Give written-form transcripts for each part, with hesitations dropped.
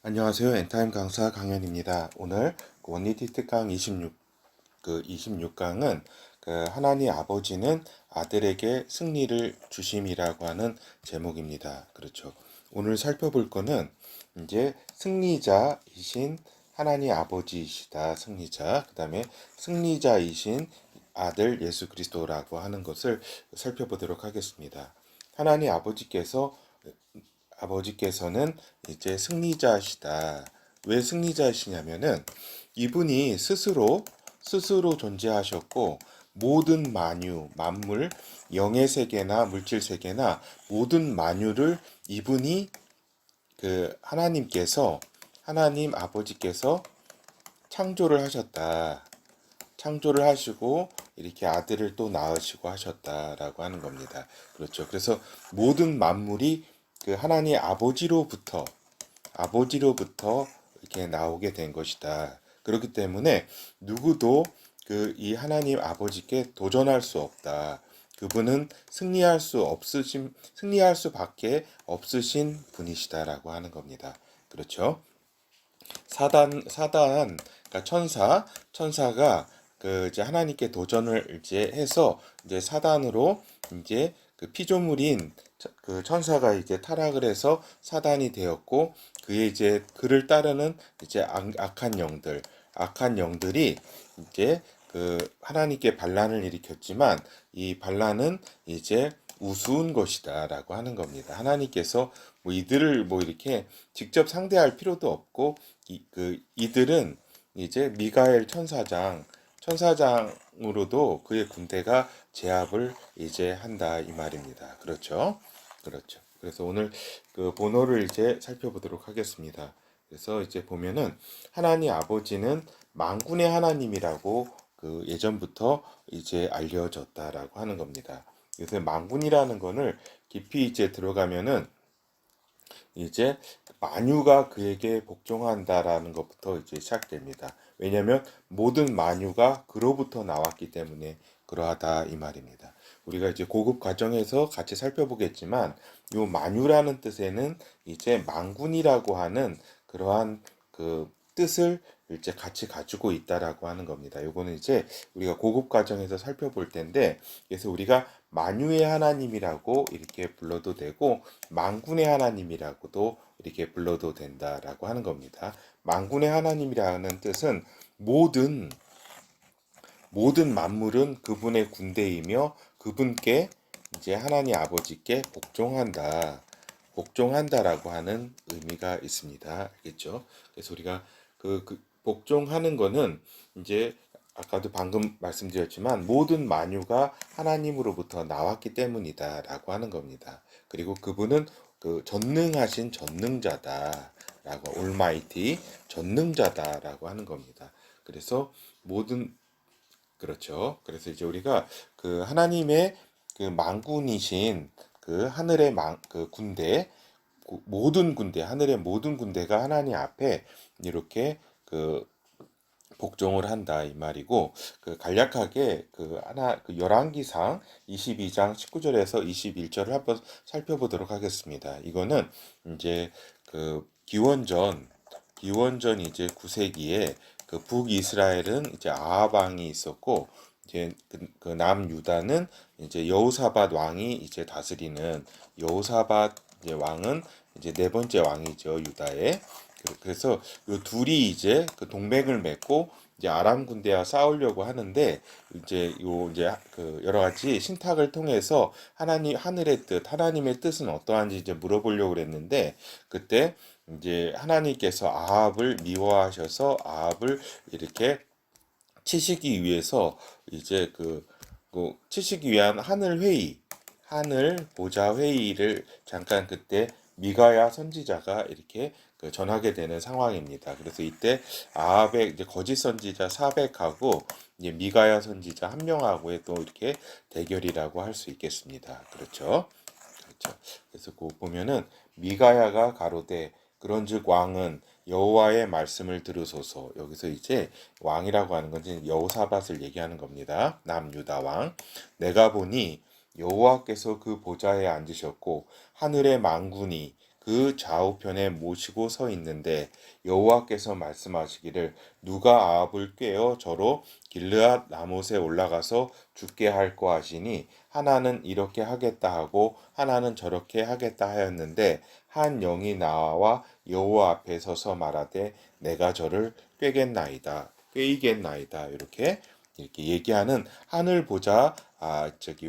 안녕하세요. 엔타임 강사 강연입니다. 오늘 원리티 특강 26강은 하나님 아버지는 아들에게 승리를 주심이라고 하는 제목입니다. 그렇죠. 오늘 살펴볼 거는 이제 승리자이신 하나님 아버지이시다. 승리자. 그다음에 승리자이신 아들 예수 그리스도라고 하는 것을 살펴보도록 하겠습니다. 하나님 아버지께서는 이제 승리자시다. 왜 승리자시냐면은 이분이 스스로 존재하셨고 모든 만물, 영의 세계나 물질 세계나 모든 만유를 이분이 하나님 아버지께서 창조를 하셨다. 창조를 하시고 이렇게 아들을 또 낳으시고 하셨다라고 하는 겁니다. 그렇죠. 그래서 모든 만물이 하나님 아버지로부터 이렇게 나오게 된 것이다. 그렇기 때문에 누구도 이 하나님 아버지께 도전할 수 없다. 그분은 승리할 수밖에 없으신 분이시다라고 하는 겁니다. 그렇죠? 그러니까 천사가 이제 하나님께 도전을 이제 해서 이제 사단으로 이제 피조물인 천사가 이제 타락을 해서 사단이 되었고 그를 따르는 이제 악한 영들이 이제 하나님께 반란을 일으켰지만 이 반란은 이제 우스운 것이다라고 하는 겁니다. 하나님께서 이들을 이렇게 직접 상대할 필요도 없고 이들은 이제 미가엘 천사장으로도 그의 군대가 제압을 이제 한다 이 말입니다. 그렇죠? 그렇죠. 그래서 오늘 본어를 이제 살펴보도록 하겠습니다. 그래서 이제 보면은 하나님 아버지는 만군의 하나님이라고 예전부터 이제 알려졌다라고 하는 겁니다. 그래서 만군이라는 거를 깊이 이제 들어가면은 이제 만유가 그에게 복종한다라는 것부터 이제 시작됩니다. 왜냐하면 모든 만유가 그로부터 나왔기 때문에 그러하다 이 말입니다. 우리가 이제 고급 과정에서 같이 살펴보겠지만 요 만유라는 뜻에는 이제 만군이라고 하는 그러한 뜻을 이제 같이 가지고 있다라고 하는 겁니다. 요거는 이제 우리가 고급 과정에서 살펴볼 텐데, 그래서 우리가 만유의 하나님이라고 이렇게 불러도 되고 만군의 하나님이라고도 이렇게 불러도 된다라고 하는 겁니다. 만군의 하나님이라는 뜻은 모든 만물은 그분의 군대이며 그분께 이제 하나님 아버지께 복종한다라고 하는 의미가 있습니다. 알겠죠? 그래서 우리가 복종하는 거는 이제 아까도 방금 말씀드렸지만 모든 만유가 하나님으로부터 나왔기 때문이다라고 하는 겁니다. 그리고 그분은 전능하신 전능자다라고 올마이티 전능자다라고 하는 겁니다. 그래서 모든 그렇죠. 그래서 이제 우리가 하나님의 만군이신 하늘의 군대 모든 군대 하늘의 모든 군대가 하나님 앞에 이렇게 복종을 한다 이 말이고 간략하게 열왕기상 22장 19절에서 21절을 한번 살펴보도록 하겠습니다. 이거는 이제 기원전 이제 9세기에 북이스라엘은 이제 아합 왕이 있었고 이제 남유다는 이제 여호사밧 왕이 이제 다스리는 여호사밧 이제 왕은 이제 네 번째 왕이죠 유다의. 그래서 요 둘이 이제 동맹을 맺고 이제 아람 군대와 싸우려고 하는데 이제 여러 가지 신탁을 통해서 하나님의 뜻은 어떠한지 이제 물어보려고 그랬는데 그때 이제 하나님께서 아합을 미워하셔서 아합을 이렇게 치시기 위해서 이제 치시기 위한 하늘 보좌 회의를 잠깐 그때 미가야 선지자가 이렇게 전하게 되는 상황입니다. 그래서 이때 아합의 이제 거짓 선지자 400하고 이제 미가야 선지자 한 명하고의 또 이렇게 대결이라고 할 수 있겠습니다. 그렇죠? 그렇죠. 그래서 보면은 미가야가 가로되 그런즉 왕은 여호와의 말씀을 들으소서. 여기서 이제 왕이라고 하는 건 이제 여호사밧을 얘기하는 겁니다. 남유다 왕. 내가 보니 여호와께서 그 보좌에 앉으셨고 하늘의 만군이 그 좌우편에 모시고 서 있는데 여호와께서 말씀하시기를 누가 아합을 꾀어 저로 길르앗 라못에 올라가서 죽게 할꼬 하시니 하나는 이렇게 하겠다 하고 하나는 저렇게 하겠다 하였는데 한 영이 나와 여호와 앞에 서서 말하되 내가 저를 꾀겠나이다 이렇게 얘기하는 하늘 보자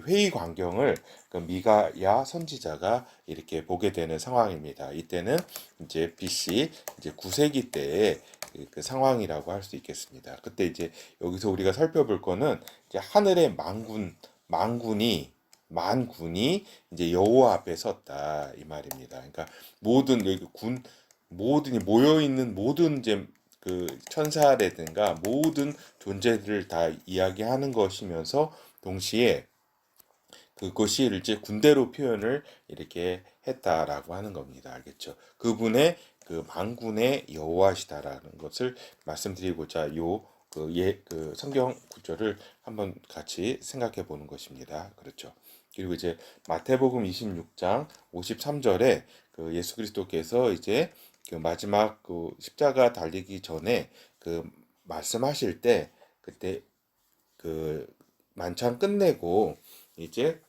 회의 광경을 그 미가야 선지자가 이렇게 보게 되는 상황입니다. 이때는 이제 BC 이제 9세기 때의 그 상황이라고 할 수 있겠습니다. 그때 이제 여기서 우리가 살펴볼 거는 이제 하늘의 만군이 이제 여호와 앞에 섰다 이 말입니다. 그러니까 모든 여기 모든 모여 있는 모든 이제 그 천사라든가 모든 존재들을 다 이야기하는 것이면서 동시에 그것이 이제 군대로 표현을 이렇게 했다라고 하는 겁니다. 알겠죠? 그분의 그 만군의 여호와시다라는 것을 말씀드리고자 그 성경 구절을 한번 같이 생각해 보는 것입니다. 그렇죠? 그리고 이제 마태복음 26장 53절에 그 예수 그리스도께서 이제 그 마지막 그 십자가 달리기 전에 그 말씀하실 때 그때 그 만찬 끝내고 이제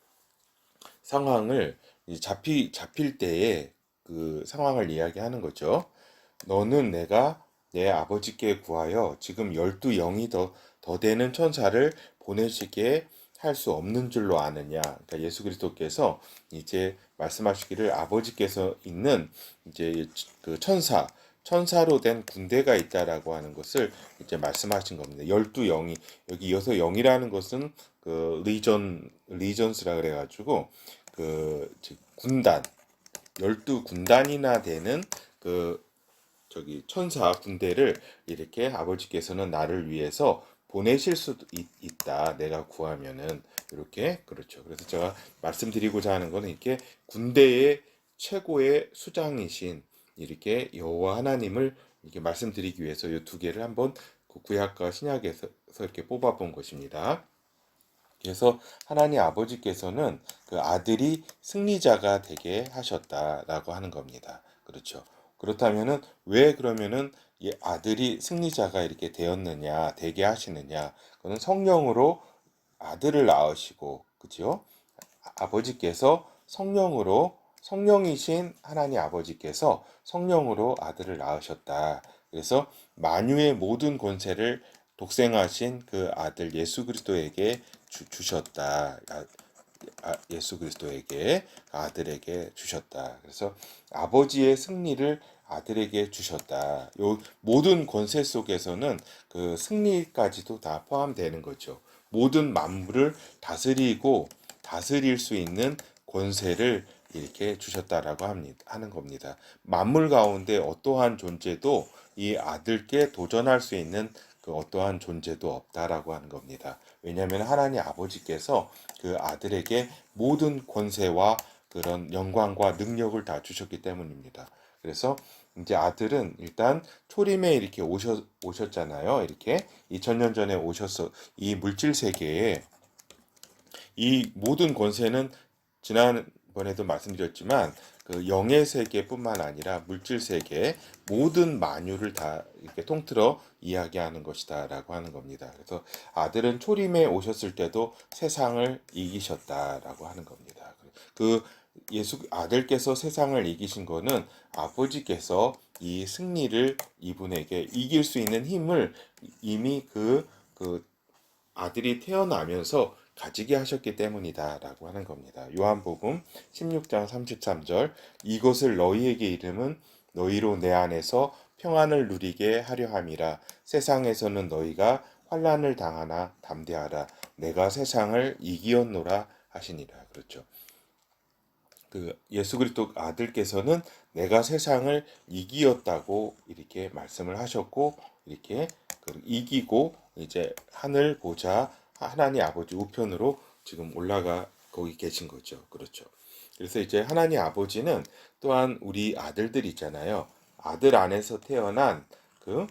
상황을 잡힐 때에 그 상황을 이야기하는 거죠. 너는 내가 내 아버지께 구하여 지금 12영이 더 되는 천사를 보내시게 할 수 없는 줄로 아느냐. 그러니까 예수 그리스도께서 이제 말씀하시기를 아버지께서 있는 이제 그 천사로 된 군대가 있다라고 하는 것을 이제 말씀하신 겁니다. 12영이 여기 이어서 영이라는 것은 그 리전스라 그래가지고 즉 군단 12군단이나 되는 그 천사 군대를 이렇게 아버지께서는 나를 위해서 보내실 수도 있다. 내가 구하면은 이렇게 그렇죠. 그래서 제가 말씀드리고자 하는 거는 이렇게 군대의 최고의 수장이신 이렇게 여호와 하나님을 이렇게 말씀드리기 위해서 이 두 개를 한번 구약과 신약에서 이렇게 뽑아본 것입니다. 그래서 하나님 아버지께서는 그 아들이 승리자가 되게 하셨다라고 하는 겁니다. 그렇죠. 그렇다면은 왜 그러면은 이 아들이 승리자가 이렇게 되게 하시느냐? 그거는 성령으로 아들을 낳으시고, 그죠? 아버지께서 성령이신 하나님 아버지께서 성령으로 아들을 낳으셨다. 그래서 만유의 모든 권세를 독생하신 그 아들 예수 그리스도에게 주셨다. 예수 그리스도에게 아들에게 주셨다. 그래서 아버지의 승리를 아들에게 주셨다. 요 모든 권세 속에서는 그 승리까지도 다 포함되는 거죠. 모든 만물을 다스릴 수 있는 권세를 이렇게 주셨다라고 하는 겁니다. 만물 가운데 어떠한 존재도 이 아들께 도전할 수 있는 그 어떠한 존재도 없다라고 하는 겁니다. 왜냐하면 하나님 아버지께서 그 아들에게 모든 권세와 그런 영광과 능력을 다 주셨기 때문입니다. 그래서 이제 아들은 일단 초림에 이렇게 오셨잖아요. 이렇게 2000년 전에 오셔서 이 물질 세계에 이 모든 권세는 지난번에도 말씀드렸지만 그 영의 세계뿐만 아니라 물질 세계 모든 만유를 다 이렇게 통틀어 이야기하는 것이다라고 하는 겁니다. 그래서 아들은 초림에 오셨을 때도 세상을 이기셨다라고 하는 겁니다. 그 예수 아들께서 세상을 이기신 거는 아버지께서 이 승리를 이분에게 이길 수 있는 힘을 이미 그 아들이 태어나면서 가지게 하셨기 때문이다라고 하는 겁니다. 요한복음 16장 33절 이것을 너희에게 이름은 너희로 내 안에서 평안을 누리게 하려 함이라 세상에서는 너희가 환난을 당하나 담대하라 내가 세상을 이기었노라 하시니라. 그렇죠. 그 예수 그리스도 아들께서는 내가 세상을 이기었다고 이렇게 말씀을 하셨고 이렇게 이기고 이제 하늘 보좌 하나님 아버지 우편으로 지금 올라가 거기 계신 거죠. 그렇죠. 그래서 이제 하나님 아버지는 또한 우리 아들들 있잖아요. 아들 안에서 태어난 그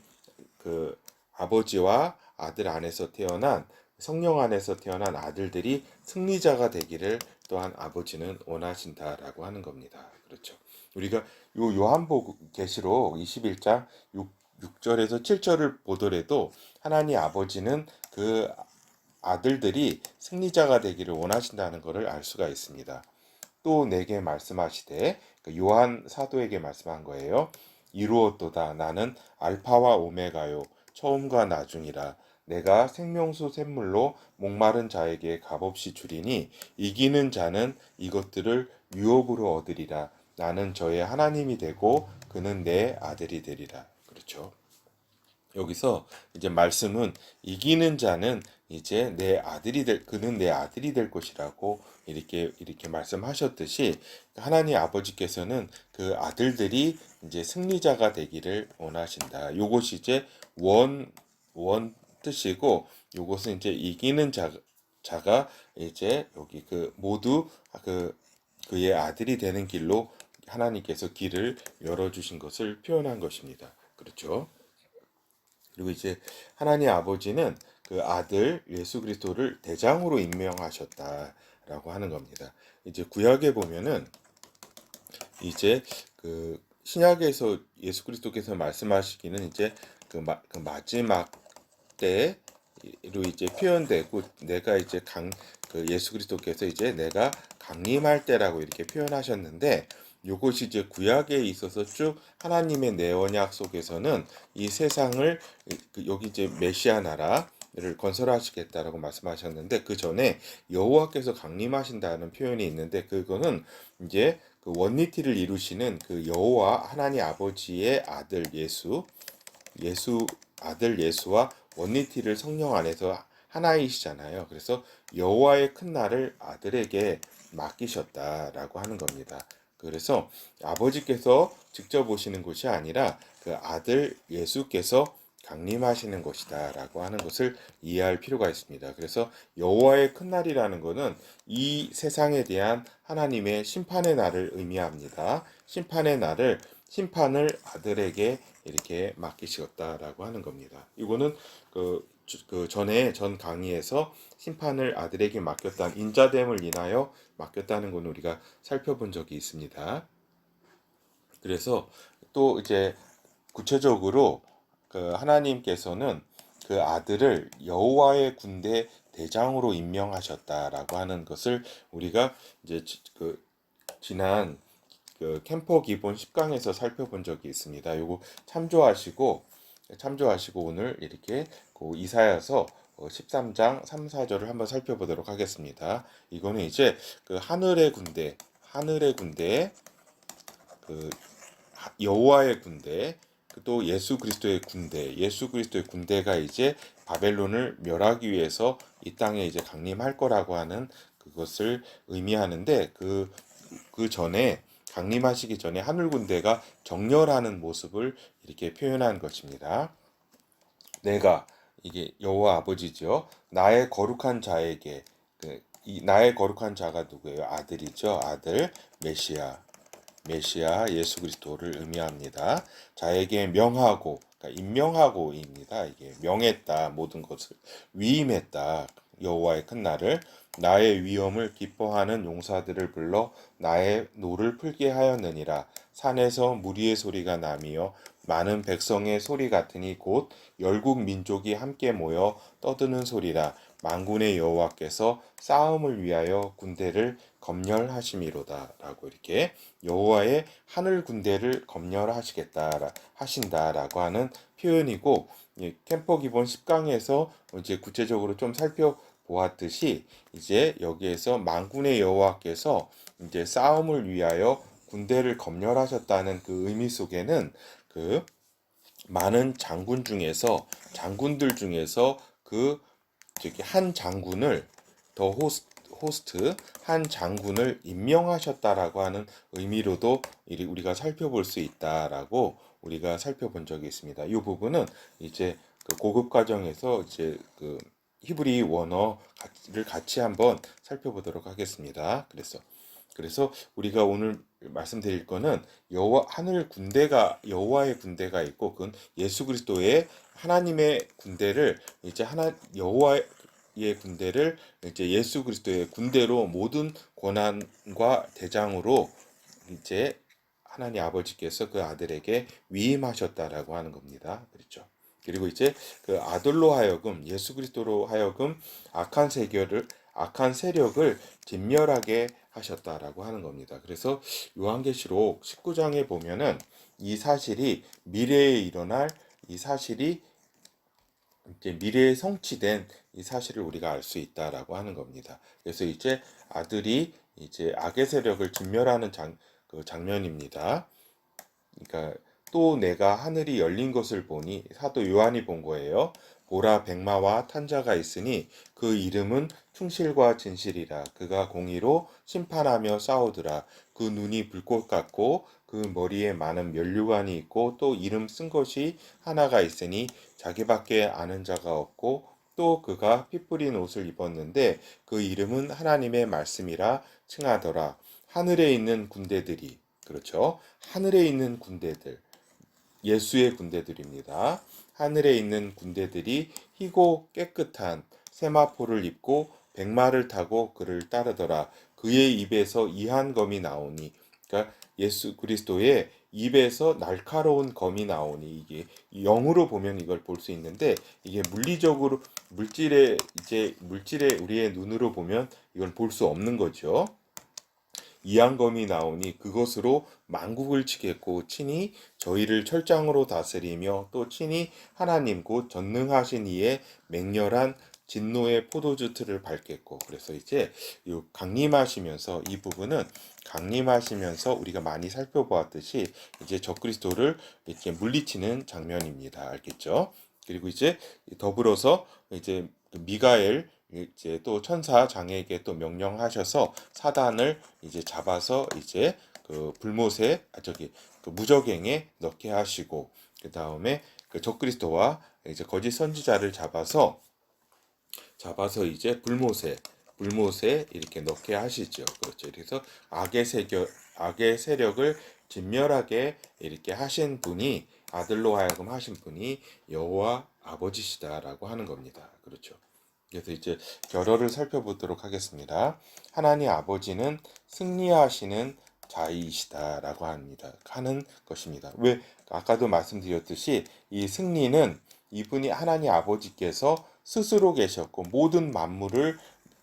아버지와 아들 안에서 태어난 성령 안에서 태어난 아들들이 승리자가 되기를 또한 아버지는 원하신다라고 하는 겁니다. 그렇죠. 우리가 요 요한계시록 21장 6절에서 7절을 보더라도 하나님 아버지는 그 아들들이 승리자가 되기를 원하신다는 것을 알 수가 있습니다. 또 내게 말씀하시되 요한 사도에게 말씀한 거예요. 이루었도다. 나는 알파와 오메가요 처음과 나중이라. 내가 생명수 샘물로 목마른 자에게 값없이 주리니 이기는 자는 이것들을 유업으로 얻으리라. 나는 저의 하나님이 되고 그는 내 아들이 되리라. 그렇죠. 여기서 이제 말씀은 이기는 자는 이제 그는 내 아들이 될 것이라고 이렇게 말씀하셨듯이 하나님 아버지께서는 그 아들들이 이제 승리자가 되기를 원하신다. 요것이 이제 원 뜻이고, 요것은 이제 이기는 자가 이제 여기 모두 그의 아들이 되는 길로 하나님께서 길을 열어주신 것을 표현한 것입니다. 그렇죠? 그리고 이제 하나님 아버지는 그 아들 예수 그리스도를 대장으로 임명하셨다라고 하는 겁니다. 이제 구약에 보면은 이제 그 신약에서 예수 그리스도께서 말씀하시기는 이제 그 마지막 때로 이제 표현되고, 내가 이제 그 예수 그리스도께서 이제 내가 강림할 때라고 이렇게 표현하셨는데, 요것이 이제 구약에 있어서 쭉 하나님의 내 언약 속에서는 이 세상을 여기 이제 메시아 나라를 건설하시겠다라고 말씀하셨는데, 그 전에 여호와께서 강림하신다는 표현이 있는데, 그거는 이제 그 원리티를 이루시는 그 여호와 하나님 아버지의 아들 예수 아들 예수와 원리티를 성령 안에서 하나이시잖아요. 그래서 여호와의 큰 날을 아들에게 맡기셨다라고 하는 겁니다. 그래서 아버지께서 직접 오시는 것이 아니라 그 아들 예수께서 강림하시는 것이다라고 하는 것을 이해할 필요가 있습니다. 그래서 여호와의 큰 날이라는 것은 이 세상에 대한 하나님의 심판의 날을 의미합니다. 심판을 아들에게 이렇게 맡기셨다라고 하는 겁니다. 이거는 전 강의에서 심판을 아들에게 맡겼다는, 인자됨을 인하여 맡겼다는 건 우리가 살펴본 적이 있습니다. 그래서 또 이제 구체적으로 그 하나님께서는 그 아들을 여호와의 군대 대장으로 임명하셨다라고 하는 것을 우리가 이제 지난 그 캠퍼 기본 10강에서 살펴본 적이 있습니다. 요거 참조하시고 오늘 이렇게 그 이사야서 13장 3, 4절을 한번 살펴보도록 하겠습니다. 이거는 이제 그 하늘의 군대, 그 여호와의 군대, 또 예수 그리스도의 군대가 이제 바벨론을 멸하기 위해서 이 땅에 이제 강림할 거라고 하는 그것을 의미하는데, 그 전에 강림하시기 전에 하늘 군대가 정렬하는 모습을 이렇게 표현한 것입니다. 내가, 이게 여호와 아버지죠. 나의 거룩한 자에게, 나의 거룩한 자가 누구예요? 아들이죠. 아들 메시아 예수 그리스도를 의미합니다. 자에게 명하고, 그러니까 임명하고입니다. 이게 명했다, 모든 것을 위임했다. 여호와의 큰 날을, 나의 위엄을 기뻐하는 용사들을 불러 나의 노를 풀게 하였느니라. 산에서 무리의 소리가 나며 많은 백성의 소리 같으니 곧 열국 민족이 함께 모여 떠드는 소리라. 만군의 여호와께서 싸움을 위하여 군대를 검열하심이로다라고, 이렇게 여호와의 하늘 군대를 하신다라고 하는 표현이고, 캠퍼 기본 10강에서 이제 구체적으로 좀 살펴보았듯이 이제 여기에서 만군의 여호와께서 이제 싸움을 위하여 군대를 검열하셨다는 그 의미 속에는 그 많은 장군들 중에서 한 장군을 더 호스트 한 장군을 임명하셨다라고 하는 의미로도 우리가 살펴볼 수 있다라고 우리가 살펴본 적이 있습니다. 이 부분은 이제 그 고급 과정에서 이제 그 히브리 원어를 같이 한번 살펴보도록 하겠습니다. 그래서 우리가 오늘 말씀드릴 거는 여호와의 군대가 있고, 그건 예수 그리스도의 하나님의 군대를 이제 여호와의 군대를 이제 예수 그리스도의 군대로 모든 권한과 대장으로 이제 하나님 아버지께서 그 아들에게 위임하셨다라고 하는 겁니다. 그렇죠. 그리고 이제 그 아들로 하여금 예수 그리스도로 하여금 악한 세력을 진멸하게 하셨다라고 하는 겁니다. 그래서 요한계시록 19장에 보면은 이 사실이 미래에 일어날 이 사실이 이제 미래에 성취된 이 사실을 우리가 알 수 있다라고 하는 겁니다. 그래서 이제 아들이 이제 악의 세력을 진멸하는 그 장면입니다. 그러니까 또 내가 하늘이 열린 것을 보니 사도 요한이 본 거예요. 보라 백마와 탄자가 있으니 그 이름은 충실과 진실이라. 그가 공의로 심판하며 싸우더라. 그 눈이 불꽃 같고 그 머리에 많은 면류관이 있고 또 이름 쓴 것이 하나가 있으니 자기밖에 아는 자가 없고 또 그가 피 뿌린 옷을 입었는데 그 이름은 하나님의 말씀이라 칭하더라. 하늘에 있는 군대들이 그렇죠. 하늘에 있는 군대들, 예수의 군대들입니다. 하늘에 있는 군대들이 희고 깨끗한 세마포를 입고 백마를 타고 그를 따르더라. 그의 입에서 이한 검이 나오니, 그러니까 예수 그리스도의 입에서 날카로운 검이 나오니 이게 영으로 보면 이걸 볼 수 있는데 이게 물리적으로 물질의 우리의 눈으로 보면 이걸 볼 수 없는 거죠. 이한검이 나오니 그것으로 만국을 치겠고 친히 저희를 철장으로 다스리며 또 친히 하나님 곧 전능하신 이의 맹렬한 진노의 포도주 틀을 밟겠고 그래서 이제 이 강림하시면서 이 부분은 강림하시면서 우리가 많이 살펴보았듯이 이제 적그리스도를 이렇게 물리치는 장면입니다. 알겠죠? 그리고 이제 더불어서 이제 미가엘 이제 또 천사 장에게 또 명령하셔서 사단을 이제 잡아서 이제 그 불못에 그 무저갱에 넣게 하시고 그 다음에 그 적그리스도와 이제 거짓 선지자를 잡아서 이제 불못에 이렇게 넣게 하시죠. 그렇죠. 그래서 악의 세력을 진멸하게 이렇게 하신 분이 아들로 하여금 하신 분이 여호와 아버지시다라고 하는 겁니다. 그렇죠. 그래서 이제 결어를 살펴보도록 하겠습니다. 하나님 아버지는 승리하시는 자이시다라고 하는 것입니다. 왜 아까도 말씀드렸듯이 이 승리는 이분이 하나님 아버지께서 스스로 계셨고 모든 만물을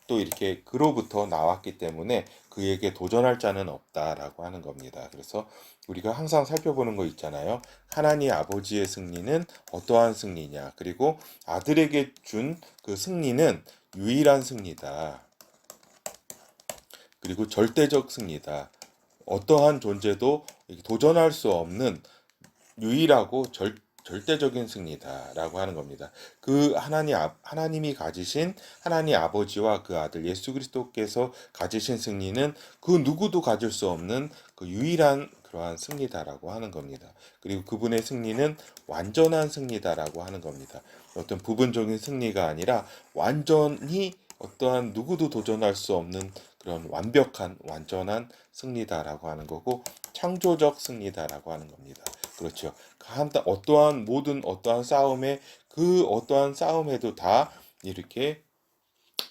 또 이렇게 그로부터 나왔기 때문에 그에게 도전할 자는 없다라고 하는 겁니다. 그래서 우리가 항상 살펴보는 거 있잖아요. 하나님 아버지의 승리는 어떠한 승리냐. 그리고 아들에게 준 그 승리는 유일한 승리다. 그리고 절대적 승리다. 어떠한 존재도 도전할 수 없는 유일하고 절대적인 승리다라고 하는 겁니다. 그 하나님이 가지신 하나님 아버지와 그 아들 예수 그리스도께서 가지신 승리는 그 누구도 가질 수 없는 그 유일한 그러한 승리다라고 하는 겁니다. 그리고 그분의 승리는 완전한 승리다라고 하는 겁니다. 어떤 부분적인 승리가 아니라 완전히 어떠한 누구도 도전할 수 없는 그런 완전한 승리다라고 하는 거고 창조적 승리다라고 하는 겁니다. 그렇죠. 어떠한 싸움에 그 어떠한 싸움에도 다 이렇게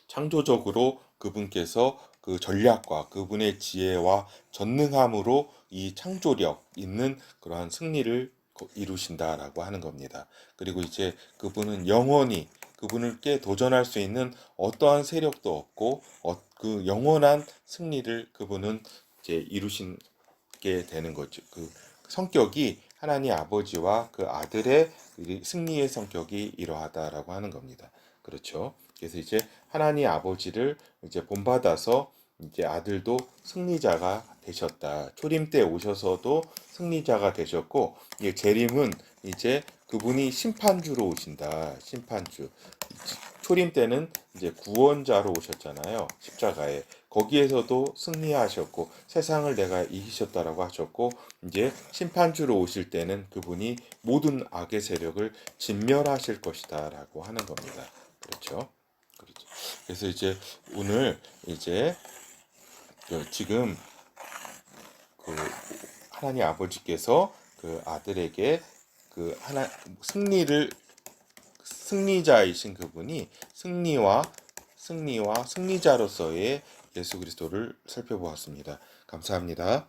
창조적으로 그분께서 그 전략과 그분의 지혜와 전능함으로 이 창조력 있는 그러한 승리를 이루신다라고 하는 겁니다. 그리고 이제 그분은 영원히 그분께 도전할 수 있는 어떠한 세력도 없고 그 영원한 승리를 그분은 이제 이루시게 되는 거죠. 그 성격이 하나님 아버지와 그 아들의 승리의 성격이 이러하다라고 하는 겁니다. 그렇죠. 그래서 이제 하나님 아버지를 이제 본받아서 이제 아들도 승리자가 되셨다. 초림 때 오셔서도 승리자가 되셨고, 이게 재림은 이제 그분이 심판주로 오신다. 심판주. 초림 때는 이제 구원자로 오셨잖아요. 십자가에. 거기에서도 승리하셨고 세상을 내가 이기셨다라고 하셨고 이제 심판주로 오실 때는 그분이 모든 악의 세력을 진멸하실 것이다라고 하는 겁니다. 그렇죠? 그렇죠. 그래서 이제 오늘 이제 지금 그 하나님 아버지께서 그 아들에게 그 승리자이신 그분이 승리자로서의 예수 그리스도를 살펴보았습니다. 감사합니다.